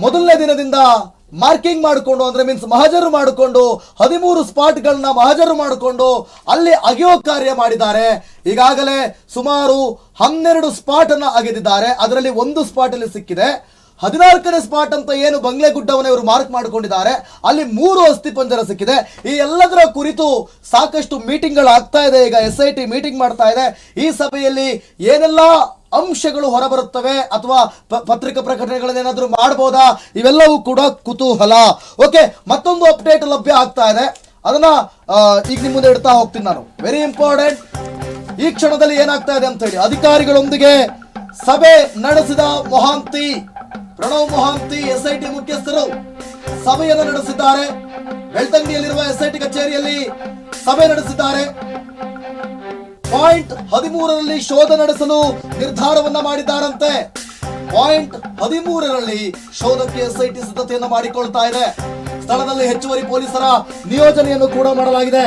ಮೊದಲನೇ ದಿನದಿಂದ ಮಾರ್ಕಿಂಗ್ ಮಾಡಿಕೊಂಡು ಅಂದ್ರೆ ಮೀನ್ಸ್ ಮಹಜರು ಮಾಡಿಕೊಂಡು 13 ಸ್ಪಾಟ್ಗಳನ್ನ ಮಹಜರು ಮಾಡಿಕೊಂಡು ಅಲ್ಲಿ ಅಗೆಯೋ ಕಾರ್ಯ ಮಾಡಿದ್ದಾರೆ. ಈಗಾಗಲೇ ಸುಮಾರು 12 ಸ್ಪಾಟ್ ಅನ್ನ ಅಗೆದಿದ್ದಾರೆ. ಅದರಲ್ಲಿ ಒಂದು ಸ್ಪಾಟ್ ಅಲ್ಲಿ ಸಿಕ್ಕಿದೆ. 14ನೇ ಸ್ಪಾಟ್ ಅಂತ ಏನು ಬಂಗ್ಲೆಗುಡ್ಡವನ್ನ ಇವರು ಮಾರ್ಕ್ ಮಾಡಿಕೊಂಡಿದ್ದಾರೆ, ಅಲ್ಲಿ 3 ಅಸ್ಥಿಪಂಜರ ಸಿಕ್ಕಿದೆ. ಈ ಎಲ್ಲದರ ಕುರಿತು ಸಾಕಷ್ಟು ಮೀಟಿಂಗ್ಗಳು ಆಗ್ತಾ ಇದೆ. ಈಗ SIT ಮೀಟಿಂಗ್ ಮಾಡ್ತಾ ಇದೆ. ಈ ಸಭೆಯಲ್ಲಿ ಏನೆಲ್ಲ ಅಂಶಗಳು ಹೊರಬರುತ್ತವೆ ಅಥವಾ ಪತ್ರಿಕಾ ಪ್ರಕಟಣೆಗಳನ್ನೇನಾದ್ರೂ ಮಾಡಬಹುದಾ, ಇವೆಲ್ಲವೂ ಕೂಡ ಕುತೂಹಲ. ಓಕೆ, ಮತ್ತೊಂದು ಅಪ್ಡೇಟ್ ಲಭ್ಯ ಆಗ್ತಾ ಇದೆ, ಅದನ್ನ ಈಗ ನಿಮ್ಮ ಮುಂದೆ ಇಡ್ತಾ ಹೋಗ್ತೀನಿ ನಾನು. Very important. ಈ ಕ್ಷಣದಲ್ಲಿ ಏನಾಗ್ತಾ ಇದೆ ಅಂತ ಹೇಳಿ, ಅಧಿಕಾರಿಗಳೊಂದಿಗೆ ಸಭೆ ನಡೆಸಿದ ಪ್ರಣವ್ ಮೊಹಾಂತಿ SIT ಮುಖ್ಯಸ್ಥರು ಸಭೆಯನ್ನು ನಡೆಸಿದ್ದಾರೆ. ಬೆಳ್ತಂಗಡಿಯಲ್ಲಿರುವ SIT ಕಚೇರಿಯಲ್ಲಿ ಸಭೆ ನಡೆಸಿದ್ದಾರೆ. ಪಾಯಿಂಟ್ 13ರಲ್ಲಿ ಶೋಧ ನಡೆಸಲು ನಿರ್ಧಾರವನ್ನ ಮಾಡಿದ್ದಾರಂತೆ. ಪಾಯಿಂಟ್ 13ರಲ್ಲಿ ಶೋಧಕ್ಕೆ SIT ಸಿದ್ಧತೆಯನ್ನು ಮಾಡಿಕೊಳ್ತಾ ಇದೆ. ಸ್ಥಳದಲ್ಲಿ ಹೆಚ್ಚುವರಿ ಪೊಲೀಸರ ನಿಯೋಜನೆಯನ್ನು ಕೂಡ ಮಾಡಲಾಗಿದೆ.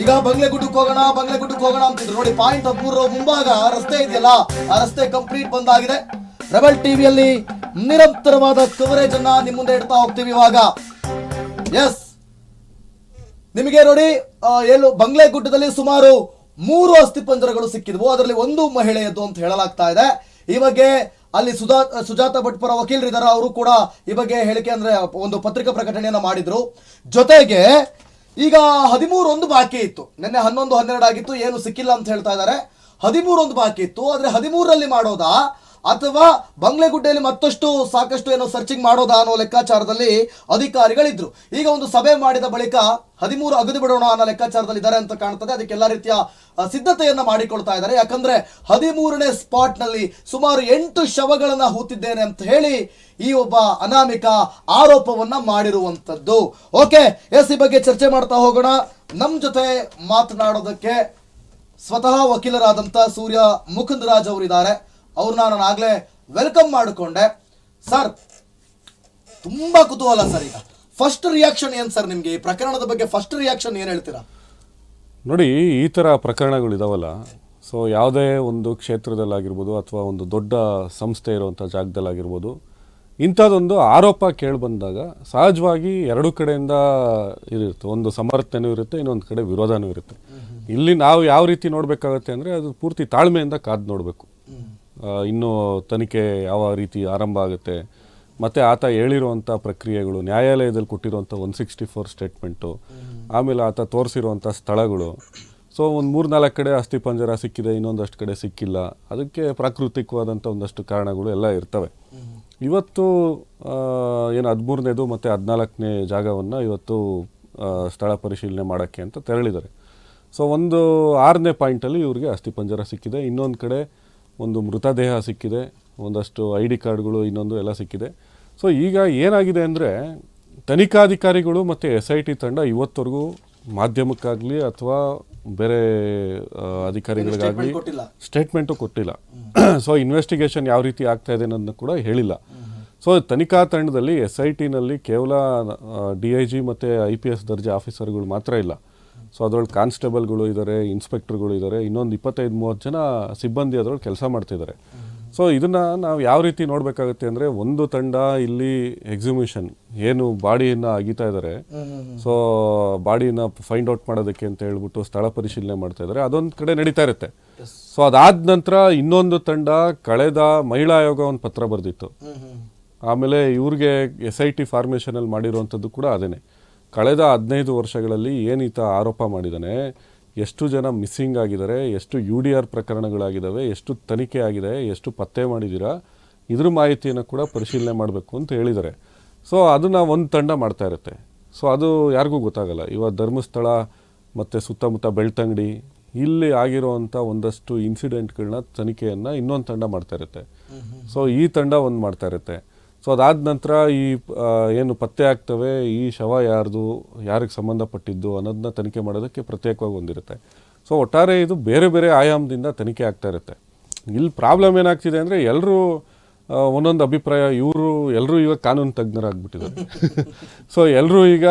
ಈಗ ಬಂಗ್ಲೆಗುಡ್ಡಕ್ಕೆ ಹೋಗೋಣ ಅಂತಿದ್ರು ನೋಡಿ. ಪಾಯಿಂಟ್ 13 ಮುಂಭಾಗ ರಸ್ತೆ ಇದೆಯಲ್ಲ, ಆ ರಸ್ತೆ ಕಂಪ್ಲೀಟ್ ಬಂದಾಗಿದೆ. ರೆಬಲ್ ಟಿವಿಯಲ್ಲಿ ನಿರಂತರವಾದ ಕವರೇಜ್ ಅನ್ನ ನಿಮ್ಮ ಮುಂದೆ ಇಡ್ತಾ ಹೋಗ್ತೀವಿ. ಇವಾಗ ಎಸ್, ನಿಮಗೆ ನೋಡಿ ಬಂಗ್ಲೆಗುಡ್ಡದಲ್ಲಿ ಸುಮಾರು 3 ಅಸ್ಥಿಪಂಜರಗಳು ಸಿಕ್ಕಿದ್ವು. ಅದರಲ್ಲಿ ಒಂದು ಮಹಿಳೆಯದ್ದು ಅಂತ ಹೇಳಲಾಗ್ತಾ ಇದೆ. ಈ ಬಗ್ಗೆ ಅಲ್ಲಿ ಸುಜಾತ ಭಟ್ ಪರ ವಕೀಲರಿದ್ದಾರೆ, ಅವರು ಕೂಡ ಈ ಬಗ್ಗೆ ಹೇಳಿಕೆ ಅಂದ್ರೆ ಒಂದು ಪತ್ರಿಕಾ ಪ್ರಕಟಣೆಯನ್ನ ಮಾಡಿದ್ರು. ಜೊತೆಗೆ ಈಗ 13 ಒಂದು ಬಾಕಿ ಇತ್ತು. ನಿನ್ನೆ 11, 12 ಆಗಿತ್ತು, ಏನು ಸಿಕ್ಕಿಲ್ಲ ಅಂತ ಹೇಳ್ತಾ ಇದ್ದಾರೆ. 13 ಒಂದು ಬಾಕಿ ಇತ್ತು. ಆದ್ರೆ 13ರಲ್ಲಿ ಮಾಡೋದಾ ಅಥವಾ ಬಂಗ್ಲೆಗುಡ್ಡೆಯಲ್ಲಿ ಮತ್ತಷ್ಟು ಸಾಕಷ್ಟು ಏನೋ ಸರ್ಚಿಂಗ್ ಮಾಡೋದಾ ಅನ್ನೋ ಲೆಕ್ಕಾಚಾರದಲ್ಲಿ ಅಧಿಕಾರಿಗಳಿದ್ರು. ಈಗ ಒಂದು ಸಭೆ ಮಾಡಿದ ಬಳಿಕ 13 ಅಗದು ಬಿಡೋಣ ಅನ್ನೋ ಲೆಕ್ಕಾಚಾರದಲ್ಲಿ ಇದ್ದಾರೆ ಅಂತ ಕಾಣ್ತದೆ. ಅದಕ್ಕೆ ಎಲ್ಲಾ ರೀತಿಯ ಸಿದ್ಧತೆಯನ್ನ ಮಾಡಿಕೊಳ್ತಾ ಇದ್ದಾರೆ. ಯಾಕಂದ್ರೆ 13ನೇ ಸ್ಪಾಟ್ ನಲ್ಲಿ ಸುಮಾರು 8 ಶವಗಳನ್ನ ಹೂತಿದ್ದೇನೆ ಅಂತ ಹೇಳಿ ಈ ಒಬ್ಬ ಅನಾಮಿಕ ಆರೋಪವನ್ನ ಮಾಡಿರುವಂತದ್ದು. ಓಕೆ, ಎಸ್, ಈ ಬಗ್ಗೆ ಚರ್ಚೆ ಮಾಡ್ತಾ ಹೋಗೋಣ. ನಮ್ ಜೊತೆ ಮಾತನಾಡೋದಕ್ಕೆ ಸ್ವತಃ ವಕೀಲರಾದಂತ ಸೂರ್ಯ ಮುಕುಂದರಾಜ್ ಅವರಿದ್ದಾರೆ. ಅವ್ರನ್ನ ನಾನು ಆಗ್ಲೇ ವೆಲ್ಕಮ್ ಮಾಡಿಕೊಂಡೆ. ಸರ್, ತುಂಬಾ ಕುತೂಹಲ ಸರ್. ಈಗ ಫಸ್ಟ್ ರಿಯಾಕ್ಷನ್ ಏನ್ ಸರ್ ನಿಮ್ಗೆ? ಈ ಪ್ರಕರಣದ ಬಗ್ಗೆ ಫಸ್ಟ್ ರಿಯಾಕ್ಷನ್ ಏನ್ ಹೇಳ್ತೀರಾ? ನೋಡಿ, ಈ ಥರ ಪ್ರಕರಣಗಳು ಇದಾವಲ್ಲ, ಸೊ ಯಾವುದೇ ಒಂದು ಕ್ಷೇತ್ರದಲ್ಲಾಗಿರ್ಬೋದು ಅಥವಾ ಒಂದು ದೊಡ್ಡ ಸಂಸ್ಥೆ ಇರುವಂಥ ಜಾಗದಲ್ಲಾಗಿರ್ಬೋದು, ಇಂಥದ್ದೊಂದು ಆರೋಪ ಕೇಳಿಬಂದಾಗ ಸಹಜವಾಗಿ ಎರಡು ಕಡೆಯಿಂದ ಇರುತ್ತೆ. ಒಂದು ಸಮರ್ಥನೆಯೂ ಇರುತ್ತೆ, ಇನ್ನೊಂದು ಕಡೆ ವಿರೋಧನೂ ಇರುತ್ತೆ. ಇಲ್ಲಿ ನಾವು ಯಾವ ರೀತಿ ನೋಡಬೇಕಾಗತ್ತೆ ಅಂದರೆ, ಅದು ಪೂರ್ತಿ ತಾಳ್ಮೆಯಿಂದ ಕಾದು ನೋಡಬೇಕು. ಇನ್ನೂ ತನಿಖೆ ಯಾವ ರೀತಿ ಆರಂಭ ಆಗುತ್ತೆ, ಮತ್ತು ಆತ ಹೇಳಿರುವಂಥ ಪ್ರಕ್ರಿಯೆಗಳು, ನ್ಯಾಯಾಲಯದಲ್ಲಿ ಕೊಟ್ಟಿರುವಂಥ 164 ಸ್ಟೇಟ್ಮೆಂಟು, ಆಮೇಲೆ ಆತ ತೋರಿಸಿರುವಂಥ ಸ್ಥಳಗಳು. ಸೊ ಒಂದು 3-4 ಕಡೆ ಅಸ್ಥಿಪಂಜರ ಸಿಕ್ಕಿದೆ, ಇನ್ನೊಂದಷ್ಟು ಕಡೆ ಸಿಕ್ಕಿಲ್ಲ. ಅದಕ್ಕೆ ಪ್ರಾಕೃತಿಕವಾದಂಥ ಒಂದಷ್ಟು ಕಾರಣಗಳು ಎಲ್ಲ ಇರ್ತವೆ. ಇವತ್ತು ಏನು 13ನೇದು ಮತ್ತು 14ನೇ ಜಾಗವನ್ನು ಇವತ್ತು ಸ್ಥಳ ಪರಿಶೀಲನೆ ಮಾಡೋಕ್ಕೆ ಅಂತ ತೆರಳಿದ್ದಾರೆ. ಸೊ ಒಂದು 6ನೇ ಪಾಯಿಂಟಲ್ಲಿ ಇವ್ರಿಗೆ ಅಸ್ಥಿಪಂಜರ ಸಿಕ್ಕಿದೆ, ಇನ್ನೊಂದು ಕಡೆ ಒಂದು ಮೃತದೇಹ ಸಿಕ್ಕಿದೆ, ಒಂದಷ್ಟು ID ಕಾರ್ಡ್ಗಳು ಇನ್ನೊಂದು ಎಲ್ಲ ಸಿಕ್ಕಿದೆ. ಸೊ ಈಗ ಏನಾಗಿದೆ ಅಂದರೆ, ತನಿಖಾಧಿಕಾರಿಗಳು ಮತ್ತು SIT ತಂಡ ಇವತ್ತವರೆಗೂ ಮಾಧ್ಯಮಕ್ಕಾಗಲಿ ಅಥವಾ ಬೇರೆ ಅಧಿಕಾರಿಗಳಿಗಾಗಲಿ ಸ್ಟೇಟ್ಮೆಂಟು ಕೊಟ್ಟಿಲ್ಲ. ಸೊ ಇನ್ವೆಸ್ಟಿಗೇಷನ್ ಯಾವ ರೀತಿ ಆಗ್ತಾ ಇದೆ ಅನ್ನೋದನ್ನ ಕೂಡ ಹೇಳಿಲ್ಲ. ಸೊ ತನಿಖಾ ತಂಡದಲ್ಲಿ SITನಲ್ಲಿ ಕೇವಲ DIG ಮತ್ತು IPS ದರ್ಜೆ ಆಫೀಸರ್ಗಳು ಮಾತ್ರ ಇಲ್ಲ. ಸೊ ಅದರೊಳಗೆ ಕಾನ್ಸ್ಟೇಬಲ್ಗಳು ಇದ್ದಾರೆ, ಇನ್ಸ್ಪೆಕ್ಟರ್ಗಳು ಇದ್ದಾರೆ, ಇನ್ನೊಂದು 25-30 ಜನ ಸಿಬ್ಬಂದಿ ಅದರೊಳಗೆ ಕೆಲಸ ಮಾಡ್ತಿದ್ದಾರೆ. ಸೊ ಇದನ್ನು ನಾವು ಯಾವ ರೀತಿ ನೋಡಬೇಕಾಗುತ್ತೆ ಅಂದರೆ, ಒಂದು ತಂಡ ಇಲ್ಲಿ ಎಕ್ಸಿಬಿಷನ್ ಏನು ಬಾಡಿಯನ್ನು ಅಗಿತಾ ಇದ್ದಾರೆ, ಸೊ ಬಾಡಿನ ಫೈಂಡ್ ಔಟ್ ಮಾಡೋದಕ್ಕೆ ಅಂತ ಹೇಳ್ಬಿಟ್ಟು ಸ್ಥಳ ಪರಿಶೀಲನೆ ಮಾಡ್ತಾ ಇದ್ದಾರೆ, ಅದೊಂದು ಕಡೆ ನಡೀತಾ ಇರುತ್ತೆ. ಸೊ ಅದಾದ ನಂತರ ಇನ್ನೊಂದು ತಂಡ ಕಳೆದ ಮಹಿಳಾ ಆಯೋಗ ಒಂದು ಪತ್ರ ಬರೆದಿತ್ತು. ಆಮೇಲೆ ಇವ್ರಿಗೆ SIT ಫಾರ್ಮೇಷನಲ್ಲಿ ಮಾಡಿರುವಂಥದ್ದು ಕೂಡ ಅದೇನೆ. ಕಳೆದ 15 ವರ್ಷಗಳಲ್ಲಿ ಏನೀತ ಆರೋಪ ಮಾಡಿದ್ದಾನೆ, ಎಷ್ಟು ಜನ ಮಿಸ್ಸಿಂಗ್ ಆಗಿದ್ದಾರೆ, ಎಷ್ಟು UDR ಪ್ರಕರಣಗಳಾಗಿದ್ದಾವೆ, ಎಷ್ಟು ತನಿಖೆ ಆಗಿದೆ, ಎಷ್ಟು ಪತ್ತೆ ಮಾಡಿದ್ದೀರಾ, ಇದ್ರ ಮಾಹಿತಿಯನ್ನು ಕೂಡ ಪರಿಶೀಲನೆ ಮಾಡಬೇಕು ಅಂತ ಹೇಳಿದ್ದಾರೆ. ಸೊ ಅದನ್ನು ಒಂದು ತಂಡ ಮಾಡ್ತಾ ಇರುತ್ತೆ. ಸೊ ಅದು ಯಾರಿಗೂ ಗೊತ್ತಾಗಲ್ಲ. ಇವಾಗ ಧರ್ಮಸ್ಥಳ ಮತ್ತು ಸುತ್ತಮುತ್ತ ಬೆಳ್ತಂಗಡಿ ಇಲ್ಲಿ ಆಗಿರೋವಂಥ ಒಂದಷ್ಟು ಇನ್ಸಿಡೆಂಟ್ಗಳನ್ನ ತನಿಖೆಯನ್ನು ಇನ್ನೊಂದು ತಂಡ ಮಾಡ್ತಾ ಇರುತ್ತೆ. ಸೊ ಈ ತಂಡ ಒಂದು ಮಾಡ್ತಾ ಇರುತ್ತೆ. ಸೊ ಅದಾದ ನಂತರ ಈ ಏನು ಪತ್ತೆ ಆಗ್ತವೆ, ಈ ಶವ ಯಾರ್ದು, ಯಾರಿಗೆ ಸಂಬಂಧಪಟ್ಟಿದ್ದು ಅನ್ನೋದನ್ನ ತನಿಖೆ ಮಾಡೋದಕ್ಕೆ ಪ್ರತ್ಯೇಕವಾಗಿ ಹೊಂದಿರುತ್ತೆ. ಸೊ ಒಟ್ಟಾರೆ ಇದು ಬೇರೆ ಬೇರೆ ಆಯಾಮದಿಂದ ತನಿಖೆ ಆಗ್ತಾ ಇರುತ್ತೆ. ಇಲ್ಲಿ ಪ್ರಾಬ್ಲಮ್ ಏನಾಗ್ತಿದೆ ಅಂದರೆ, ಎಲ್ಲರೂ ಒಂದೊಂದು ಅಭಿಪ್ರಾಯ, ಎಲ್ಲರೂ ಇವಾಗ ಕಾನೂನು ತಜ್ಞರಾಗ್ಬಿಟ್ಟಿದ್ದಾರೆ. ಸೊ ಎಲ್ಲರೂ ಈಗ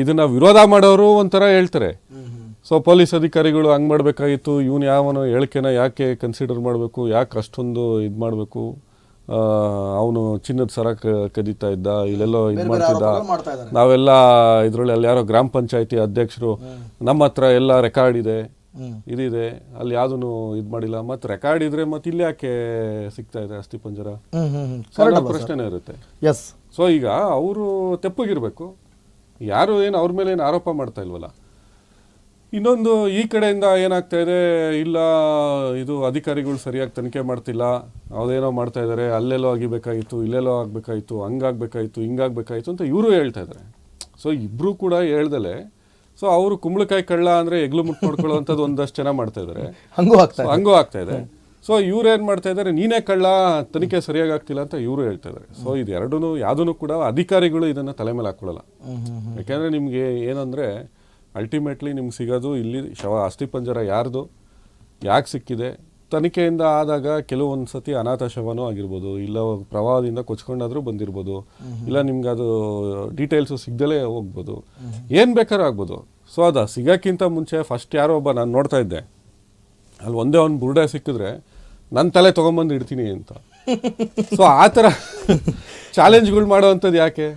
ಇದನ್ನು ವಿರೋಧ ಮಾಡೋರು ಒಂಥರ ಹೇಳ್ತಾರೆ. ಸೊ ಪೊಲೀಸ್ ಅಧಿಕಾರಿಗಳು ಹಂಗೆ ಮಾಡಬೇಕಾಗಿತ್ತು, ಇವನು ಯಾವನೋ ಹೇಳಿಕೆನ ಯಾಕೆ ಕನ್ಸಿಡರ್ ಮಾಡಬೇಕು, ಯಾಕೆ ಅಷ್ಟೊಂದು ಇದು ಮಾಡಬೇಕು ಅವನು ಚಿನ್ನದ ಸರ ಕದೀತಾ ಇದ್ದ, ಇಲ್ಲೆಲ್ಲೋ ಇದು ಬೇರೆ ಬೇರೆ ಮಾಡ್ತಿದ್ದ, ಆರೋಪಗಳು ಮಾಡ್ತಾ ಇದ್ದಾರೆ. ನಾವೆಲ್ಲ ಇದರಲ್ಲಿ ಅಲ್ಲಿ ಯಾರೋ ಗ್ರಾಮ ಪಂಚಾಯತಿ ಅಧ್ಯಕ್ಷರು ನಮ್ಮ ಹತ್ರ ಎಲ್ಲ ರೆಕಾರ್ಡ್ ಇದೆ, ಇದಿದೆ, ಅಲ್ಲಿ ಯಾವುದೂ ಇದು ಮಾಡಿಲ್ಲ. ಮತ್ತು ರೆಕಾರ್ಡ್ ಇದ್ರೆ ಮತ್ತೆ ಇಲ್ಲಿ ಯಾಕೆ ಸಿಗ್ತಾ ಇದೆ ಅಸ್ಥಿ ಪಂಜರ? ಪ್ರಶ್ನೆನೇ ಇರುತ್ತೆ. ಎಸ್. ಸೊ ಈಗ ಅವರು ತೆಪ್ಪಗಿರ್ಬೇಕು, ಯಾರು ಏನು ಅವ್ರ ಮೇಲೆ ಏನು ಆರೋಪ ಮಾಡ್ತಾ ಇಲ್ವಲ್ಲ. ಇನ್ನೊಂದು ಈ ಕಡೆಯಿಂದ ಏನಾಗ್ತಾ ಇದೆ, ಇಲ್ಲ ಇದು ಅಧಿಕಾರಿಗಳು ಸರಿಯಾಗಿ ತನಿಖೆ ಮಾಡ್ತಿಲ್ಲ, ಅದೇನೋ ಮಾಡ್ತಾ ಇದ್ದಾರೆ, ಅಲ್ಲೆಲ್ಲೋ ಆಗಿಬೇಕಾಗಿತ್ತು, ಇಲ್ಲೆಲ್ಲೋ ಆಗಬೇಕಾಗಿತ್ತು, ಹಂಗಾಗಬೇಕಾಗಿತ್ತು, ಹಿಂಗಾಗಬೇಕಾಗಿತ್ತು ಅಂತ ಇವರು ಹೇಳ್ತಾ ಇದ್ದಾರೆ. ಸೊ ಇಬ್ಬರು ಕೂಡ ಹೇಳ್ದಲೆ, ಸೊ ಅವರು ಕುಂಬಳಕಾಯಿ ಕಳ್ಳ ಅಂದರೆ ಎಗ್ಲು ಮುಟ್ಟು ನೋಡ್ಕೊಳ್ಳೋವಂಥದ್ದು ಒಂದಷ್ಟು ಜನ ಮಾಡ್ತಾ ಇದ್ದಾರೆ, ಹಂಗೂ ಆಗ್ತಾ ಇದೆ. ಸೊ ಇವ್ರು ಏನು ಮಾಡ್ತಾ ಇದ್ದಾರೆ, ನೀನೇ ಕಳ್ಳ, ತನಿಖೆ ಸರಿಯಾಗಿ ಆಗ್ತಿಲ್ಲ ಅಂತ ಇವರು ಹೇಳ್ತಾ ಇದ್ದಾರೆ. ಸೊ ಇದು ಎರಡೂ ಯಾವುದೂ ಕೂಡ ಅಧಿಕಾರಿಗಳು ಇದನ್ನು ತಲೆ ಮೇಲೆ ಹಾಕ್ಕೊಳ್ಳಲ್ಲ. ಯಾಕೆಂದರೆ ನಿಮಗೆ ಏನಂದರೆ ಅಲ್ಟಿಮೇಟ್ಲಿ ನಿಮ್ಗೆ ಸಿಗೋದು ಇಲ್ಲಿ ಅಸ್ಥಿ ಪಂಜರ ಯಾರ್ದು, ಯಾಕೆ ಸಿಕ್ಕಿದೆ, ತನಿಖೆಯಿಂದ ಆದಾಗ ಕೆಲವೊಂದು ಸತಿ ಅನಾಥ ಶವನೂ ಆಗಿರ್ಬೋದು, ಇಲ್ಲ ಪ್ರವಾಹದಿಂದ ಕೊಚ್ಕೊಂಡಾದ್ರೂ ಬಂದಿರ್ಬೋದು, ಇಲ್ಲ ನಿಮ್ಗೆ ಅದು ಡೀಟೇಲ್ಸು ಸಿಗ್ದಲೇ ಹೋಗ್ಬೋದು, ಏನು ಬೇಕಾದ್ರೂ ಆಗ್ಬೋದು. ಸೊ ಅದು ಸಿಗೋಕ್ಕಿಂತ ಮುಂಚೆ ಫಸ್ಟ್ ಯಾರೋ ಒಬ್ಬ ನಾನು ನೋಡ್ತಾ ಇದ್ದೆ, ಅಲ್ಲಿ ಒಂದೇ ಒಂದು ಬುರುಡೆ ಸಿಕ್ಕಿದ್ರೆ ನನ್ನ ತಲೆ ತೊಗೊಂಬಂದು ಇಡ್ತೀನಿ ಅಂತ. ಸೊ ಆ ಥರ ಚಾಲೆಂಜ್ಗಳು ಮಾಡೋವಂಥದ್ದು ಯಾಕೆ?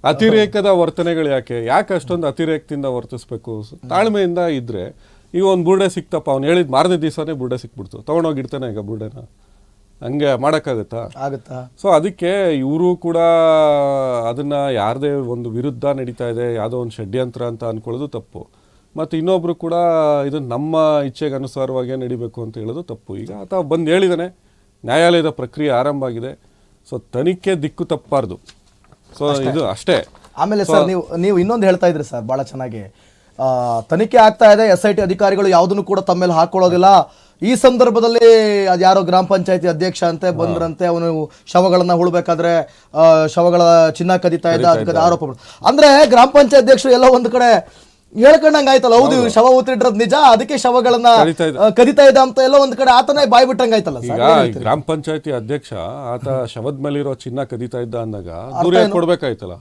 ಅತಿರೇಕದ ವರ್ತನೆಗಳು ಯಾಕೆ ಅಷ್ಟೊಂದು ಅತಿರೇಕದಿಂದ ವರ್ತಿಸ್ಬೇಕು? ತಾಳ್ಮೆಯಿಂದ ಇದ್ದರೆ ಈಗ ಒಂದು ಬುರುಡೆ ಸಿಕ್ತಪ್ಪ, ಅವ್ನು ಹೇಳಿದ ಮಾರನೇ ದಿವಸನೇ ಬುರುಡೆ ಸಿಕ್ಬಿಡ್ತು, ತೊಗೊಂಡೋಗಿ ಇಡ್ತಾನೆ ಈಗ ಬುರುಡೆನ, ಹಂಗೆ ಮಾಡೋಕ್ಕಾಗತ್ತಾ? ಸೊ ಅದಕ್ಕೆ ಇವರು ಕೂಡ ಅದನ್ನು ಯಾರದೇ ಒಂದು ವಿರುದ್ಧ ನಡೀತಾ ಇದೆ, ಯಾವುದೋ ಒಂದು ಷಡ್ಯಂತ್ರ ಅಂತ ಅಂದ್ಕೊಳ್ಳೋದು ತಪ್ಪು. ಮತ್ತು ಇನ್ನೊಬ್ರು ಕೂಡ ಇದನ್ನು ನಮ್ಮ ಇಚ್ಛೆಗೆ ಅನುಸಾರವಾಗೇ ನಡಿಬೇಕು ಅಂತ ಹೇಳೋದು ತಪ್ಪು. ಈಗ ಆತ ಬಂದು ಹೇಳಿದಾನೆ, ನ್ಯಾಯಾಲಯದ ಪ್ರಕ್ರಿಯೆ ಆರಂಭ ಆಗಿದೆ, ಸೊ ತನಿಖೆ ದಿಕ್ಕು ತಪ್ಪಾರ್ದು. ಸೊ ಇದು ಅಷ್ಟೇ. ಆಮೇಲೆ ಸರ್ ನೀವು ಇನ್ನೊಂದು ಹೇಳ್ತಾ ಇದ್ರಿ ಸರ್ ಭಾಳ ಚೆನ್ನಾಗಿ, ತನಿಖೆ ಆಗ್ತಾ ಇದೆ, SIT ಅಧಿಕಾರಿಗಳು ಯಾವುದನ್ನು ಕೂಡ ತಮ್ಮ ಮೇಲೆ ಹಾಕೊಳ್ಳೋದಿಲ್ಲ. ಈ ಸಂದರ್ಭದಲ್ಲಿ ಅದು ಯಾರೋ ಗ್ರಾಮ ಪಂಚಾಯತಿ ಅಧ್ಯಕ್ಷ ಅಂತೆ ಬಂದ್ರಂತೆ, ಅವನು ಶವಗಳನ್ನ ಹುಳಬೇಕಾದ್ರೆ ಶವಗಳ ಚಿನ್ನ ಕದೀತಾ ಇದ್ದ, ಅದಕ್ಕೆ ಆರೋಪಗಳು. ಅಂದ್ರೆ ಗ್ರಾಮ ಪಂಚಾಯತ್ ಅಧ್ಯಕ್ಷರು ಎಲ್ಲ ಒಂದು ಕಡೆ ಹೇಳ್ಕೊಂಡಂಗ ಆಯ್ತಲ್ಲ, ಹೌದು ಶವ ಊತಿಡ್ರದ್ ನಿಜ, ಅದಕ್ಕೆ ಶವಗಳನ್ನ ಕದಿತಾ ಇದ್ದ ಅಂತ ಎಲ್ಲ ಒಂದ್ ಕಡೆ ಆತನೇ ಬಾಯ್ ಬಿಟ್ಟಂಗ ಆಯ್ತಲ್ಲ. ಈಗ ಗ್ರಾಮ ಪಂಚಾಯತಿ ಅಧ್ಯಕ್ಷ ಆತ ಶವದ ಮೇಲಿರೋ ಚಿನ್ನ ಕದೀತಾ ಇದ್ದ ಅಂದಾಗ ದೂರ ಕೊಡ್ಬೇಕಾಯ್ತಲ್ಲ,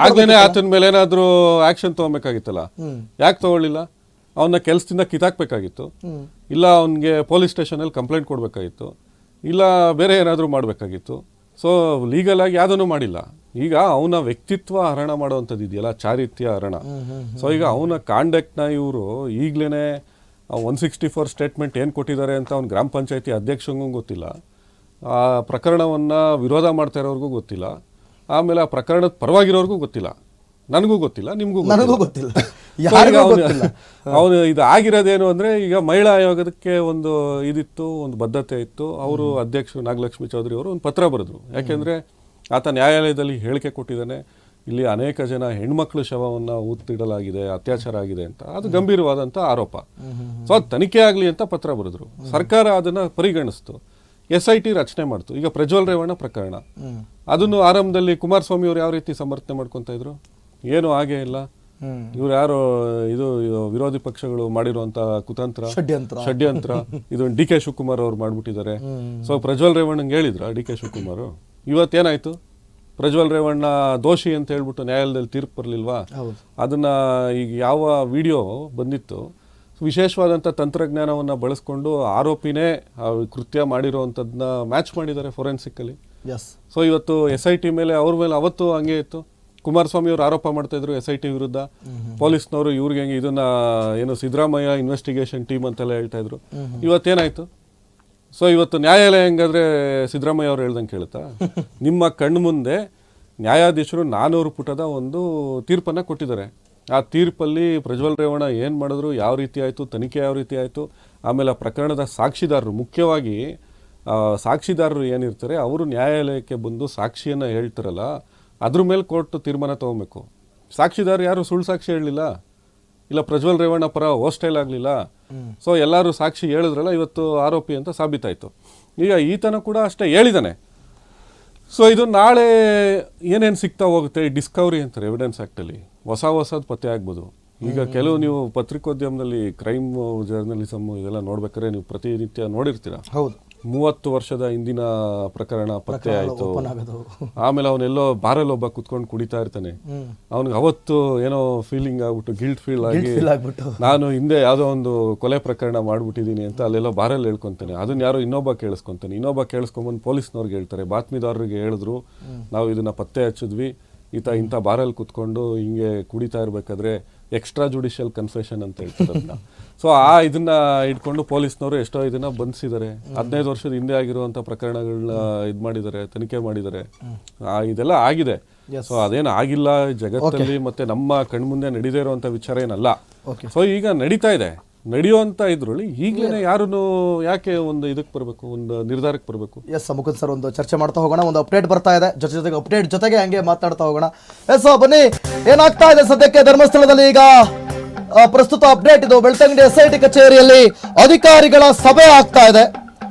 ಆಗ್ಲೇನೆ ಆತನ ಮೇಲೆ ಏನಾದ್ರು ಆಕ್ಷನ್ ತಗೋಬೇಕಾಗಿತ್ತಲ್ಲ, ಯಾಕೆ ತಗೊಳ್ಳಿಲ್ಲ? ಅವನ್ನ ಕೆಲ್ಸದಿಂದ ಕಿತ್ತಾಕ್ಬೇಕಾಗಿತ್ತು, ಇಲ್ಲ ಅವನ್ಗೆ ಪೊಲೀಸ್ ಸ್ಟೇಷನ್ ಅಲ್ಲಿ ಕಂಪ್ಲೇಂಟ್ ಕೊಡ್ಬೇಕಾಗಿತ್ತು, ಇಲ್ಲ ಬೇರೆ ಏನಾದ್ರು ಮಾಡ್ಬೇಕಾಗಿತ್ತು. ಸೊ ಲೀಗಲ್ ಆಗಿ ಯಾವುದನ್ನು ಮಾಡಿಲ್ಲ. ಈಗ ಅವನ ವ್ಯಕ್ತಿತ್ವ ಹರಣ ಮಾಡುವಂಥದ್ದು ಇದೆಯಲ್ಲ, ಚಾರಿತ್ರ್ಯ ಹರಣ. ಸೊ ಈಗ ಅವನ ಕಾಂಡಕ್ಟ್ನ ಇವರು ಈಗಲೇ 164 ಸ್ಟೇಟ್ಮೆಂಟ್ ಏನು ಕೊಟ್ಟಿದ್ದಾರೆ ಅಂತ ಅವ್ನು ಗ್ರಾಮ ಪಂಚಾಯತಿ ಅಧ್ಯಕ್ಷಂಗೂ ಗೊತ್ತಿಲ್ಲ, ಆ ಪ್ರಕರಣವನ್ನು ವಿರೋಧ ಮಾಡ್ತಾ ಇರೋರ್ಗೂ ಗೊತ್ತಿಲ್ಲ, ಆಮೇಲೆ ಆ ಪ್ರಕರಣದ ಪರವಾಗಿರೋರ್ಗೂ ಗೊತ್ತಿಲ್ಲ, ನನಗೂ ಗೊತ್ತಿಲ್ಲ, ನಿಮಗೂ ಗೊತ್ತಿಲ್ಲ. ಅವನು ಇದು ಆಗಿರೋದೇನು ಅಂದರೆ, ಈಗ ಮಹಿಳಾ ಆಯೋಗಕ್ಕೆ ಒಂದು ಇದಿತ್ತು, ಒಂದು ಬದ್ಧತೆ ಇತ್ತು. ಅವರು ಅಧ್ಯಕ್ಷರು ನಾಗಲಕ್ಷ್ಮಿ ಚೌಧರಿ ಅವರು ಒಂದು ಪತ್ರ ಬರೆದ್ರು. ಯಾಕೆಂದರೆ ಆತ ನ್ಯಾಯಾಲಯದಲ್ಲಿ ಹೇಳಿಕೆ ಕೊಟ್ಟಿದ್ದಾನೆ, ಇಲ್ಲಿ ಅನೇಕ ಜನ ಹೆಣ್ಮಕ್ಳು ಶವವನ್ನು ಊತ್ತಿಡಲಾಗಿದೆ, ಅತ್ಯಾಚಾರ ಆಗಿದೆ ಅಂತ. ಅದು ಗಂಭೀರವಾದಂಥ ಆರೋಪ. ಸೊ ಅದು ತನಿಖೆ ಆಗಲಿ ಅಂತ ಪತ್ರ ಬರೆದ್ರು. ಸರ್ಕಾರ ಅದನ್ನು ಪರಿಗಣಿಸ್ತು, SIT ರಚನೆ ಮಾಡ್ತು. ಈಗ ಪ್ರಜ್ವಲ್ ರೇವಣ್ಣ ಪ್ರಕರಣ, ಅದನ್ನು ಆರಂಭದಲ್ಲಿ ಕುಮಾರಸ್ವಾಮಿ ಅವರು ಯಾವ ರೀತಿ ಸಮರ್ಥನೆ ಮಾಡ್ಕೊತಾ ಇದ್ರು, ಏನು ಹಾಗೇ ಇಲ್ಲ, ಇವ್ರು ಯಾರು ಇದು ವಿರೋಧಿ ಪಕ್ಷಗಳು ಮಾಡಿರುವಂತ ಕುತಂತ್ರ, ಷಡ್ಯಂತ್ರ ಇದು DK ಶಿವಕುಮಾರ್ ಅವ್ರು ಮಾಡ್ಬಿಟ್ಟಿದ್ದಾರೆ. ಸೊ ಪ್ರಜ್ವಲ್ ರೇವಣ್ಣಂಗೆ ಹೇಳಿದ್ರ DK ಶಿವಕುಮಾರ್, ಇವತ್ತೇನಾಯ್ತು? ಪ್ರಜ್ವಲ್ ರೇವಣ್ಣ ದೋಷಿ ಅಂತ ಹೇಳ್ಬಿಟ್ಟು ನ್ಯಾಯಾಲಯದಲ್ಲಿ ತೀರ್ಪು ಬರಲಿಲ್ವಾ? ಅದನ್ನ ಈಗ ಯಾವ ವಿಡಿಯೋ ಬಂದಿತ್ತು, ವಿಶೇಷವಾದಂಥ ತಂತ್ರಜ್ಞಾನವನ್ನು ಬಳಸ್ಕೊಂಡು ಆರೋಪಿನೇ ಕೃತ್ಯ ಮಾಡಿರೋವಂಥದ್ದನ್ನ ಮ್ಯಾಚ್ ಮಾಡಿದ್ದಾರೆ ಫೋರೆನ್ಸಿಕ್ಕಲ್ಲಿ. ಸೊ ಇವತ್ತು SIT ಮೇಲೆ ಅವ್ರ ಮೇಲೆ ಅವತ್ತು ಹಂಗೆ ಇತ್ತು. ಕುಮಾರಸ್ವಾಮಿ ಅವರು ಆರೋಪ ಮಾಡ್ತಾ ಇದ್ರು SIT ವಿರುದ್ಧ, ಪೊಲೀಸ್ನವರು ಇವ್ರಿಗೆ ಇದನ್ನ ಏನು ಸಿದ್ದರಾಮಯ್ಯ ಇನ್ವೆಸ್ಟಿಗೇಷನ್ ಟೀಮ್ ಅಂತೆಲ್ಲ ಹೇಳ್ತಾ ಇದ್ರು. ಇವತ್ತೇನಾಯ್ತು? ಸೊ ಇವತ್ತು ನ್ಯಾಯಾಲಯ ಹೆಂಗಾದ್ರೆ ಸಿದ್ದರಾಮಯ್ಯ ಅವ್ರು ಹೇಳ್ದಂಗೆ ಕೇಳುತ್ತಾ? ನಿಮ್ಮ ಕಣ್ಣು ಮುಂದೆ ನ್ಯಾಯಾಧೀಶರು 400 ಪುಟದ ಒಂದು ತೀರ್ಪನ್ನು ಕೊಟ್ಟಿದ್ದಾರೆ. ಆ ತೀರ್ಪಲ್ಲಿ ಪ್ರಜ್ವಲ್ ರೇವಣ್ಣ ಏನು ಮಾಡಿದ್ರು, ಯಾವ ರೀತಿ ಆಯಿತು, ತನಿಖೆ ಯಾವ ರೀತಿ ಆಯಿತು, ಆಮೇಲೆ ಆ ಪ್ರಕರಣದ ಸಾಕ್ಷಿದಾರರು, ಮುಖ್ಯವಾಗಿ ಸಾಕ್ಷಿದಾರರು ಏನಿರ್ತಾರೆ ಅವರು ನ್ಯಾಯಾಲಯಕ್ಕೆ ಬಂದು ಸಾಕ್ಷಿಯನ್ನು ಹೇಳ್ತಾರಲ್ಲ, ಅದ್ರ ಮೇಲೆ ಕೋರ್ಟ್ ತೀರ್ಮಾನ ತಗೋಬೇಕು. ಸಾಕ್ಷಿದಾರ ಯಾರು ಸುಳ್ಳು ಸಾಕ್ಷಿ ಹೇಳಲಿಲ್ಲ, ಇಲ್ಲ ಪ್ರಜ್ವಲ್ ರೇವಣ್ಣ ಪರ ಹೋಸ್ಟೈಲ್ ಆಗಲಿಲ್ಲ. ಸೊ ಎಲ್ಲರೂ ಸಾಕ್ಷಿ ಹೇಳಿದ್ರಲ್ಲ, ಇವತ್ತು ಆರೋಪಿ ಅಂತ ಸಾಬೀತಾಯಿತು. ಈಗ ಈತನ ಕೂಡ ಅಷ್ಟೇ ಹೇಳಿದಾನೆ. ಸೊ ಇದು ನಾಳೆ ಏನೇನು ಸಿಗ್ತಾ ಹೋಗುತ್ತೆ, ಡಿಸ್ಕವರಿ ಅಂತಾರೆ ಎವಿಡೆನ್ಸ್ ಆ್ಯಕ್ಟಲ್ಲಿ, ಹೊಸದು ಪತ್ತೆ ಆಗ್ಬೋದು. ಈಗ ಕೆಲವು ನೀವು ಪತ್ರಿಕೋದ್ಯಮದಲ್ಲಿ ಕ್ರೈಮ್ ಜರ್ನಲಿಸಮ್ ಇದೆಲ್ಲ ನೋಡ್ಬೇಕಾದ್ರೆ ನೀವು ಪ್ರತಿನಿತ್ಯ ನೋಡಿರ್ತೀರ. ಹೌದು. 30 ವರ್ಷದ ಹಿಂದಿನ ಪ್ರಕರಣ ಪತ್ತೆ ಆಯ್ತು. ಓಪನ್ ಆಗೋದು. ಆಮೇಲೆ ಅವನೆಲ್ಲೋ ಬಾರಲ್ಲಿ ಒಬ್ಬ ಕುತ್ಕೊಂಡು ಕುಡಿತಾ ಇರ್ತಾನೆ. ಅವನಿಗೆ ಅವತ್ತು ಏನೋ ಫೀಲಿಂಗ್ ಆಗ್ಬಿಟ್ಟು ಗಿಲ್ಟ್ ಫೀಲ್ ಆಗಿ ಆಗ್ಬಿಟ್ಟು ನಾನು ಹಿಂದೆ ಯಾವುದೋ ಒಂದು ಕೊಲೆ ಪ್ರಕರಣ ಮಾಡ್ಬಿಟ್ಟಿದ್ದೀನಿ ಅಂತ ಅಲ್ಲೆಲ್ಲೋ ಬಾರಲ್ಲಿ ಹೇಳ್ಕೊಂತಾನೆ. ಅದನ್ನ ಯಾರೋ ಇನ್ನೊಬ್ಬ ಕೇಳಿಸ್ಕೊಂತಾನೆ. ಇನ್ನೊಬ್ಬ ಕೇಳಿಸ್ಕೊಂಬಂದು ಪೊಲೀಸ್ನವ್ರಿಗೆ ಹೇಳ್ತಾರೆ, ಬಾತ್ಮೀದಾರರಿಗೆ ಹೇಳಿದ್ರು ನಾವು ಇದನ್ನ ಪತ್ತೆ ಹಚ್ಚಿದ್ವಿ, ಇಂಥ ಬಾರಲ್ಲಿ ಕುತ್ಕೊಂಡು ಹಿಂಗೆ ಕುಡಿತಾ ಇರ್ಬೇಕಾದ್ರೆ ಎಕ್ಸ್ಟ್ರಾ ಜುಡಿಷಿಯಲ್ ಕನ್ಫೆಷನ್ ಅಂತ ಹೇಳ್ತಾರೆ ಅದನ್ನ. ಸೊ ಇದನ್ನ ಇಟ್ಕೊಂಡು ಪೊಲೀಸ್ನವರು ಎಷ್ಟೋ ಇದನ್ನ ಬಂಧಿಸಿದ್ದಾರೆ. 15 ವರ್ಷದ ಹಿಂದೆ ಆಗಿರುವಂತ ಪ್ರಕರಣಗಳನ್ನ ಇದು ಮಾಡಿದ್ದಾರೆ, ತನಿಖೆ ಮಾಡಿದ್ದಾರೆ. ಇದೆಲ್ಲ ಆಗಿದೆ. ಸೊ ಅದೇನು ಆಗಿಲ್ಲ ಜಗತ್ತಲ್ಲಿ, ಮತ್ತೆ ನಮ್ಮ ಕಣ್ಮುಂದೆ ನಡೀದೇ ಇರುವಂತ ವಿಚಾರ ಏನಲ್ಲ. ಸೊ ಈಗ ನಡೀತಾ ಇದೆ. ನಡೆಯುವಂತ ಇದ್ರಲ್ಲಿ ಈಗಲೇ ಯಾರನ್ನು ಯಾಕೆ ಒಂದು ಇದಕ್ಕೆ ಬರಬೇಕು, ಒಂದು ನಿರ್ಧಾರಕ್ಕೆ ಬರಬೇಕು? ಎಸ್ ಮುಕುಂದ್ ಸರ್, ಒಂದು ಚರ್ಚೆ ಮಾಡ್ತಾ ಹೋಗೋಣ. ಒಂದು ಅಪ್ಡೇಟ್ ಬರ್ತಾ ಇದೆ, ಜೊತೆಗೆ ಅಪ್ಡೇಟ್ ಜೊತೆಗೆ ಹಂಗೆ ಮಾತಾಡ್ತಾ ಹೋಗೋಣ. ಎಸ್ ಬನ್ನಿ, ಏನಾಗ್ತಾ ಇದೆ ಸದ್ಯಕ್ಕೆ ಧರ್ಮಸ್ಥಳದಲ್ಲಿ ಈಗ ಪ್ರಸ್ತುತ ಅಪ್ಡೇಟ್ ಇದು. ಬೆಳ್ತಂಗಡಿ SIT ಕಚೇರಿಯಲ್ಲಿ ಅಧಿಕಾರಿಗಳ ಸಭೆ ಆಗ್ತಾ ಇದೆ.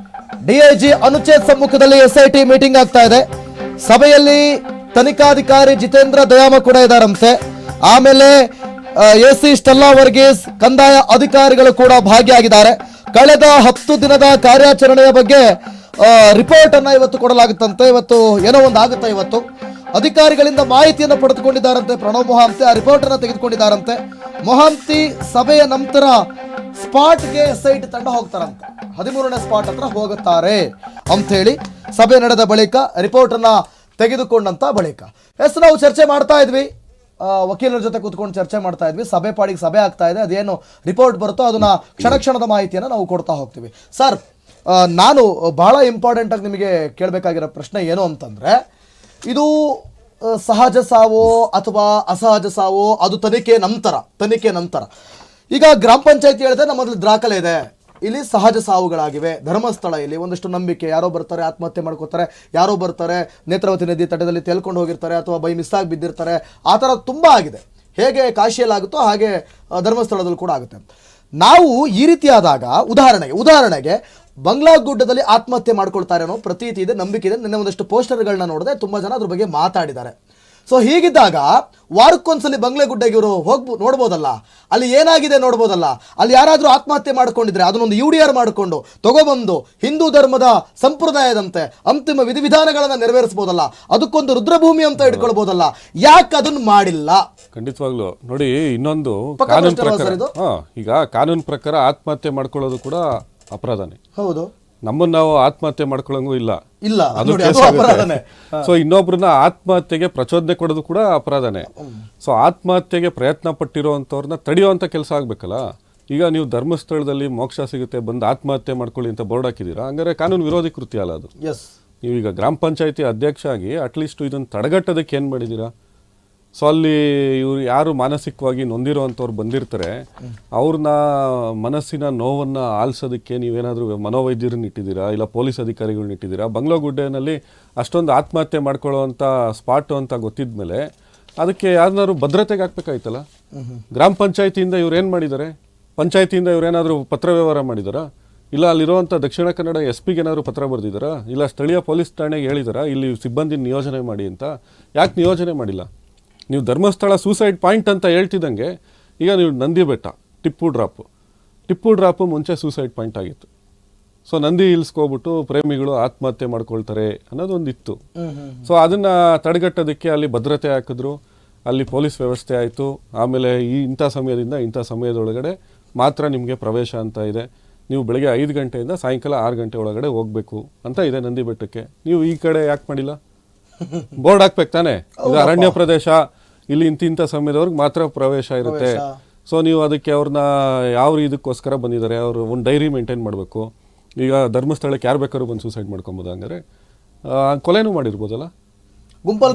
DIG ಅನುಚೇತ್ ಸಮ್ಮುಖದಲ್ಲಿ SIT ಮೀಟಿಂಗ್ ಆಗ್ತಾ ಇದೆ. ಸಭೆಯಲ್ಲಿ ತನಿಖಾಧಿಕಾರಿ ಜಿತೇಂದ್ರ ದಯಾಮ ಕೂಡ ಇದ್ದಾರಂತೆ. ಆಮೇಲೆ AC ಸ್ಟೆಲ್ಲಾ ವರ್ಗೀಸ್ ಕಂದಾಯ ಅಧಿಕಾರಿಗಳು ಕೂಡ ಭಾಗಿಯಾಗಿದ್ದಾರೆ. ಕಳೆದ 10 ದಿನದ ಕಾರ್ಯಾಚರಣೆಯ ಬಗ್ಗೆ ರಿಪೋರ್ಟ್ ಅನ್ನ ಇವತ್ತು ಕೊಡಲಾಗುತ್ತಂತೆ. ಇವತ್ತು ಏನೋ ಒಂದು ಆಗುತ್ತೆ. ಇವತ್ತು ಅಧಿಕಾರಿಗಳಿಂದ ಮಾಹಿತಿಯನ್ನು ಪಡೆದುಕೊಂಡಿದ್ದಾರಂತೆ ಪ್ರಣವ್ ಮೊಹಾಂತಿ. ಆ ರಿಪೋರ್ಟ್ ಅನ್ನು ತೆಗೆದುಕೊಂಡಿದ್ದಾರಂತೆ. ಮೊಹಾಂತಿ ಸಭೆಯ ನಂತರ ಸ್ಪಾಟ್ಗೆ SIT ತಂಡ ಹೋಗ್ತಾರಂತೆ. 13ನೇ ಸ್ಪಾಟ್ ಹತ್ರ ಹೋಗುತ್ತಾರೆ ಅಂತ ಹೇಳಿ ಸಭೆ ನಡೆದ ಬಳಿಕ ರಿಪೋರ್ಟ್ ಅನ್ನ ತೆಗೆದುಕೊಂಡಂತ ಬಳಿಕ ನಾವು ಚರ್ಚೆ ಮಾಡ್ತಾ ಇದ್ವಿ, ವಕೀಲರ ಜೊತೆ ಕೂತ್ಕೊಂಡು ಚರ್ಚೆ ಮಾಡ್ತಾ ಇದ್ವಿ. ಸಭೆ ಪಾಡಿಗೆ ಸಭೆ ಆಗ್ತಾ ಇದೆ. ಅದೇನು ರಿಪೋರ್ಟ್ ಬರುತ್ತೋ ಅದನ್ನ ಕ್ಷಣದ ಮಾಹಿತಿಯನ್ನು ನಾವು ಕೊಡ್ತಾ ಹೋಗ್ತೀವಿ. ಸರ್, ನಾನು ಬಹಳ ಇಂಪಾರ್ಟೆಂಟ್ ಆಗಿ ನಿಮಗೆ ಕೇಳಬೇಕಾಗಿರೋ ಪ್ರಶ್ನೆ ಏನು ಅಂತಂದ್ರೆ, ಇದು ಸಹಜ ಸಾವೋ ಅಥವಾ ಅಸಹಜ ಸಾವೋ ಅದು ತನಿಖೆ ನಂತರ. ಈಗ ಗ್ರಾಮ ಪಂಚಾಯತಿ ಹೇಳಿದ್ರೆ ನಮ್ಮಲ್ಲಿ ದಾಖಲೆ ಇದೆ, ಇಲ್ಲಿ ಸಹಜ ಸಾವುಗಳಾಗಿವೆ. ಧರ್ಮಸ್ಥಳ ಇಲ್ಲಿ ಒಂದಷ್ಟು ನಂಬಿಕೆ, ಯಾರೋ ಬರ್ತಾರೆ ಆತ್ಮಹತ್ಯೆ ಮಾಡ್ಕೋತಾರೆ, ಯಾರೋ ಬರ್ತಾರೆ ನೇತ್ರಾವತಿ ನದಿ ತಟದಲ್ಲಿ ತೇಲ್ಕೊಂಡು ಹೋಗಿರ್ತಾರೆ ಅಥವಾ ಬೈ ಮಿಸ್ ಆಗಿ ಬಿದ್ದಿರ್ತಾರೆ. ಆ ಥರ ತುಂಬ ಆಗಿದೆ. ಹೇಗೆ ಕಾಶಿಯಲ್ಲಾಗುತ್ತೋ ಹಾಗೆ ಧರ್ಮಸ್ಥಳದಲ್ಲೂ ಕೂಡ ಆಗುತ್ತೆ. ನಾವು ಈ ರೀತಿ ಆದಾಗ ಉದಾಹರಣೆಗೆ ಬಂಗ್ಲಾ ಗುಡ್ಡದಲ್ಲಿ ಆತ್ಮಹತ್ಯೆ ಮಾಡ್ಕೊಳ್ತಾರೆ ಅನ್ನೋ ಪ್ರತೀತಿ ಇದೆ, ನಂಬಿಕೆ ಇದೆ. ನಿನ್ನೆ ಒಂದಷ್ಟು ಪೋಸ್ಟರ್ಗಳನ್ನ ನೋಡಿದೆ, ತುಂಬ ಜನ ಅದ್ರ ಬಗ್ಗೆ ಮಾತಾಡಿದ್ದಾರೆ. ಸೊ ಹೀಗಿದ್ದಾಗ ವಾರಕ್ಕೊಂದ್ಸಲಿ ಬಂಗ್ಲೆ ಗುಡ್ಡೆಗೆ ಇವರು ನೋಡ್ಬೋದಲ್ಲ, ಅಲ್ಲಿ ಏನಾಗಿದೆ ನೋಡ್ಬೋದಲ್ಲ. ಅಲ್ಲಿ ಯಾರಾದರೂ ಆತ್ಮಹತ್ಯೆ ಮಾಡ್ಕೊಂಡಿದ್ರೆ ಅದನ್ನೊಂದು UDR ಮಾಡಿಕೊಂಡು ತಗೊಬಂದು ಹಿಂದೂ ಧರ್ಮದ ಸಂಪ್ರದಾಯದಂತೆ ಅಂತಿಮ ವಿಧಿವಿಧಾನಗಳನ್ನ ನೆರವೇರಿಸಬಹುದಲ್ಲ, ಅದಕ್ಕೊಂದು ರುದ್ರಭೂಮಿ ಅಂತ ಇಟ್ಕೊಳ್ಬೋದಲ್ಲ. ಯಾಕೆ ಅದನ್ನ ಮಾಡಿಲ್ಲ? ಖಂಡಿತವಾಗ್ಲು ನೋಡಿ, ಇನ್ನೊಂದು ಕಾನೂನು ಪ್ರಕಾರ ಈಗ ಕಾನೂನು ಪ್ರಕಾರ ಆತ್ಮಹತ್ಯೆ ಮಾಡ್ಕೊಳ್ಳೋದು ಕೂಡ ಅಪರಾಧನೇ. ಹೌದು, ನಮ್ಮನ್ನ ನಾವು ಆತ್ಮಹತ್ಯೆ ಮಾಡ್ಕೊಳ್ಳಂಗೂ ಇಲ್ಲ. ಅದು ಅಪರಾಧನೇ. ಸೊ ಇನ್ನೊಬ್ರನ್ನ ಆತ್ಮಹತ್ಯೆಗೆ ಪ್ರಚೋದನೆ ಕೊಡೋದು ಕೂಡ ಅಪರಾಧನೇ. ಸೊ ಆತ್ಮಹತ್ಯೆಗೆ ಪ್ರಯತ್ನ ಪಟ್ಟಿರೋಂಥವ್ರನ್ನ ತಡೆಯುವಂತ ಕೆಲಸ ಆಗ್ಬೇಕಲ್ಲ. ಈಗ ನೀವು ಧರ್ಮಸ್ಥಳದಲ್ಲಿ ಮೋಕ್ಷ ಸಿಗುತ್ತೆ ಬಂದು ಆತ್ಮಹತ್ಯೆ ಮಾಡ್ಕೊಳ್ಳಿ ಅಂತ ಬೋರ್ಡ್ ಹಾಕಿದ್ದೀರಾ, ಹಂಗಾರೆ ಕಾನೂನು ವಿರೋಧಿ ಕೃತ್ಯ ಅಲ್ಲ ಅದು. ನೀವೀಗ ಗ್ರಾಮ ಪಂಚಾಯತಿ ಅಧ್ಯಕ್ಷ ಆಗಿ ಅಟ್ಲೀಸ್ಟ್ ಇದನ್ನು ತಡೆಗಟ್ಟೋದಕ್ಕೆ ಏನು ಮಾಡಿದ್ದೀರಾ? ಸೊ ಅಲ್ಲಿ ಇವ್ರು ಯಾರು ಮಾನಸಿಕವಾಗಿ ನೊಂದಿರೋವಂಥವ್ರು ಬಂದಿರ್ತಾರೆ, ಅವ್ರನ್ನ ಮನಸ್ಸಿನ ನೋವನ್ನು ಆಲಿಸೋದಕ್ಕೆ ನೀವೇನಾದರೂ ಮನೋವೈದ್ಯರನ್ನ ಇಟ್ಟಿದ್ದೀರಾ, ಇಲ್ಲ ಪೊಲೀಸ್ ಅಧಿಕಾರಿಗಳನ್ನ ಇಟ್ಟಿದ್ದೀರಾ? ಬಂಗ್ಲಾಗುಡ್ಡೆನಲ್ಲಿ ಅಷ್ಟೊಂದು ಆತ್ಮಹತ್ಯೆ ಮಾಡ್ಕೊಳ್ಳೋವಂಥ ಸ್ಪಾಟು ಅಂತ ಗೊತ್ತಿದ್ಮೇಲೆ ಅದಕ್ಕೆ ಯಾರನ್ನಾರು ಭದ್ರತೆಗೆ ಹಾಕ್ಬೇಕಾಯ್ತಲ್ಲ. ಗ್ರಾಮ ಪಂಚಾಯತಿಯಿಂದ ಇವ್ರು ಏನು ಮಾಡಿದ್ದಾರೆ? ಪಂಚಾಯತಿಯಿಂದ ಇವ್ರೇನಾದರೂ ಪತ್ರ ವ್ಯವಹಾರ ಮಾಡಿದಾರಾ? ಇಲ್ಲ ಅಲ್ಲಿರುವಂಥ ದಕ್ಷಿಣ ಕನ್ನಡ SP ಏನಾದರೂ ಪತ್ರ ಬರೆದಿದ್ದಾರಾ? ಇಲ್ಲ ಸ್ಥಳೀಯ ಪೊಲೀಸ್ ಠಾಣೆಗೆ ಹೇಳಿದಾರಾ ಇಲ್ಲಿ ಸಿಬ್ಬಂದಿ ನಿಯೋಜನೆ ಮಾಡಿ ಅಂತ? ಯಾಕೆ ನಿಯೋಜನೆ ಮಾಡಿಲ್ಲ? ನೀವು ಧರ್ಮಸ್ಥಳ ಸೂಸೈಡ್ ಪಾಯಿಂಟ್ ಅಂತ ಹೇಳ್ತಿದ್ದಂಗೆ ಈಗ ನೀವು ನಂದಿ ಬೆಟ್ಟ ಟಿಪ್ಪು ಡ್ರಾಪು ಮುಂಚೆ ಸೂಸೈಡ್ ಪಾಯಿಂಟ್ ಆಗಿತ್ತು. ಸೊ ನಂದಿ ಹಿಲ್ಸ್ಕೋಗ್ಬಿಟ್ಟು ಪ್ರೇಮಿಗಳು ಆತ್ಮಹತ್ಯೆ ಮಾಡ್ಕೊಳ್ತಾರೆ ಅನ್ನೋದೊಂದಿತ್ತು. ಸೊ ಅದನ್ನು ತಡೆಗಟ್ಟೋದಕ್ಕೆ ಅಲ್ಲಿ ಭದ್ರತೆ ಹಾಕಿದ್ರು, ಅಲ್ಲಿ ಪೊಲೀಸ್ ವ್ಯವಸ್ಥೆ ಆಯಿತು. ಆಮೇಲೆ ಇಂಥ ಸಮಯದಿಂದ ಇಂಥ ಸಮಯದೊಳಗಡೆ ಮಾತ್ರ ನಿಮಗೆ ಪ್ರವೇಶ ಅಂತ ಇದೆ. ನೀವು ಬೆಳಗ್ಗೆ 5 ಗಂಟೆಯಿಂದ ಸಾಯಂಕಾಲ 6 ಗಂಟೆ ಒಳಗಡೆ ಹೋಗಬೇಕು ಅಂತ ಇದೆ ನಂದಿ ಬೆಟ್ಟಕ್ಕೆ. ನೀವು ಈ ಕಡೆ ಯಾಕೆ ಮಾಡಿಲ್ಲ? ಬೋರ್ಡ್ ಹಾಕ್ಬೇಕು ತಾನೆ, ಇದು ಅರಣ್ಯ ಪ್ರದೇಶ, ಇಲ್ಲಿ ಇಂಥ ಸಮಯದವ್ರಿಗೆ ಮಾತ್ರ ಪ್ರವೇಶ ಇರುತ್ತೆ. ಸೊ ನೀವು ಅದಕ್ಕೆ ಅವ್ರನ್ನ ಯಾವ ಇದಕ್ಕೋಸ್ಕರ ಬಂದಿದ್ದಾರೆ, ಅವರು ಒಂದು ಡೈರಿ ಮೇಂಟೈನ್ ಮಾಡಬೇಕು. ಈಗ ಧರ್ಮಸ್ಥಳಕ್ಕೆ ಯಾರು ಬೇಕಾದ್ರೂ ಬಂದು ಸೂಸೈಡ್ ಮಾಡ್ಕೊಬೋದು, ಹಂಗಾರೆ ಕೊಲೆನೂ ಮಾಡಿರ್ಬೋದಲ್ಲ ಗುಂಪಲ್.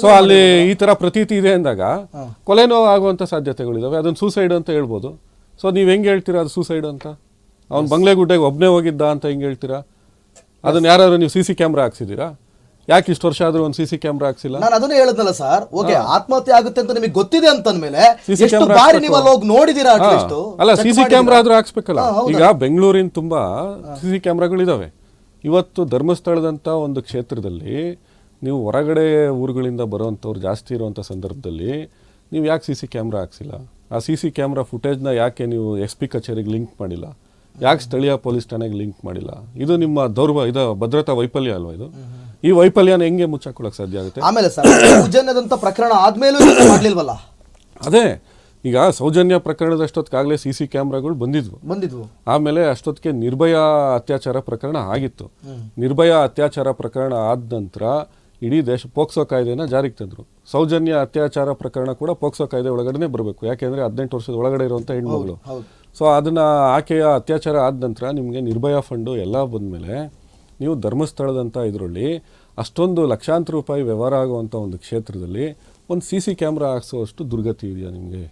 ಸೊ ಅಲ್ಲಿ ಈ ತರ ಪ್ರತೀತಿ ಇದೆ ಅಂದಾಗ ಕೊಲೆನೂ ಆಗುವಂತ ಸಾಧ್ಯತೆಗಳಿದಾವೆ. ಅದನ್ನ ಸೂಸೈಡ್ ಅಂತ ಹೇಳ್ಬೋದು. ಸೊ ನೀವ್ ಹೆಂಗ್ ಹೇಳ್ತೀರಾ ಅದು ಸೂಸೈಡ್ ಅಂತ? ಅವ್ನು ಬಂಗ್ಲೆಗುಡ್ಡೆಗೆ ಒಬ್ಬನೇ ಹೋಗಿದ್ದ ಅಂತ ಹೆಂಗ್ ಹೇಳ್ತೀರಾ? ಅದನ್ನ ಯಾರಾದ್ರೂ ನೀವು CC ಕ್ಯಾಮ್ರಾ ಹಾಕ್ಸಿದ್ದೀರಾ? ಯಾಕೆ ಇಷ್ಟು ವರ್ಷ ಆದ್ರೂ ಒಂದು CC ಕ್ಯಾಮ್ರಾ ಹಾಕ್ಸಿಲ್ಲ? ನಾನು ಅದನ್ನೇ ಹೇಳಿದ್ನಲ್ಲ ಸರ್, ಓಕೆ ಆತ್ಮಹತ್ಯೆ ಆಗುತ್ತೆ ಅಂತ ನಿಮಗೆ ಗೊತ್ತಿದೆ ಅಂತಂದ್ಮೇಲೆ ಎಷ್ಟು ಬಾರಿ ನೀವು ಅಲ್ಲಿ ಹೋಗಿ ನೋಡಿದೀರಾ? ಅಲ್ಲ, CC ಕ್ಯಾಮ್ರಾ ಆದ್ರೂ ಹಾಕ್ಸ್ಬೇಕಲ್ಲ. ಈಗ ಬೆಂಗಳೂರಿನ ತುಂಬಾ CC ಕ್ಯಾಮ್ರಾಗಳಿದಾವೆ. ಇವತ್ತು ಧರ್ಮಸ್ಥಳದಂತ ಒಂದು ಕ್ಷೇತ್ರದಲ್ಲಿ ನೀವು ಹೊರಗಡೆ ಊರುಗಳಿಂದ ಬರುವಂಥವ್ರು ಜಾಸ್ತಿ ಇರುವಂಥ ಸಂದರ್ಭದಲ್ಲಿ ನೀವು ಯಾಕೆ CC ಕ್ಯಾಮ್ರಾ ಹಾಕ್ಸಿಲ್ಲ? ಆ CC ಕ್ಯಾಮ್ರಾ ಫುಟೇಜ್ನ ಯಾಕೆ ನೀವು SP ಕಚೇರಿಗೆ ಲಿಂಕ್ ಮಾಡಿಲ್ಲ? ಯಾಕೆ ಸ್ಥಳೀಯ ಪೊಲೀಸ್ ಠಾಣೆಗೆ ಲಿಂಕ್ ಮಾಡಿಲ್ಲ? ಇದು ನಿಮ್ಮ ಇದು ಭದ್ರತಾ ವೈಫಲ್ಯ ಅಲ್ವಾ ಇದು? ಈ ವೈಫಲ್ಯನ ಹೆಂಗೆ ಮುಚ್ಚಾಕೊಳಕ್ ಸಾಧ್ಯ ಆಗುತ್ತೆ? ಆಮೇಲೆ ಸರ್ ಸೌಜನ್ಯದಂತ ಪ್ರಕರಣ ಆದ್ಮೇಲೂ ಮಾಡ್ಲಿಲ್ವಲ್ಲ? ಅದೇ ಈಗ ಸೌಜನ್ಯ ಪ್ರಕರಣದಷ್ಟೊತ್ತಿಗಾಗಲೇ CC ಕ್ಯಾಮ್ರಾಗಳು ಬಂದಿದ್ವು. ಆಮೇಲೆ ಅಷ್ಟೊತ್ತಿಗೆ ನಿರ್ಭಯ ಅತ್ಯಾಚಾರ ಪ್ರಕರಣ ಆಗಿತ್ತು. ನಿರ್ಭಯ ಅತ್ಯಾಚಾರ ಪ್ರಕರಣ ಆದ ನಂತರ ಇಡೀ ದೇಶ ಪೋಕ್ಸೋ ಕಾಯ್ದೆನ ಜಾರಿಗೆ ತಂದ್ರು. ಸೌಜನ್ಯ ಅತ್ಯಾಚಾರ ಪ್ರಕರಣ ಕೂಡ ಪೋಕ್ಸೋ ಕಾಯ್ದೆ ಒಳಗಡೆ ಬರಬೇಕು, ಯಾಕೆಂದ್ರೆ 18 ವರ್ಷದ ಒಳಗಡೆ ಇರುವಂತ ಹೆಣ್ಮಗಳು. ಸೊ ಅದನ್ನ ಆಕೆಯ ಅತ್ಯಾಚಾರ ಆದ ನಂತರ ನಿಮಗೆ ನಿರ್ಭಯ ಫಂಡು ಎಲ್ಲ ಬಂದ್ಮೇಲೆ ನೀವು ಧರ್ಮಸ್ಥಳದಂತ ಇದರಲ್ಲಿ ಅಷ್ಟೊಂದು ಲಕ್ಷಾಂತರ ರೂಪಾಯಿ ವ್ಯವಹಾರ ಆಗುವಂಥ ಒಂದು ಕ್ಷೇತ್ರದಲ್ಲಿ ಒಂದು CC ಕ್ಯಾಮ್ರಾ ಹಾಕ್ಸೋಷ್ಟು ದುರ್ಗತಿ ಇದೆಯಾ ನಿಮಗೆ?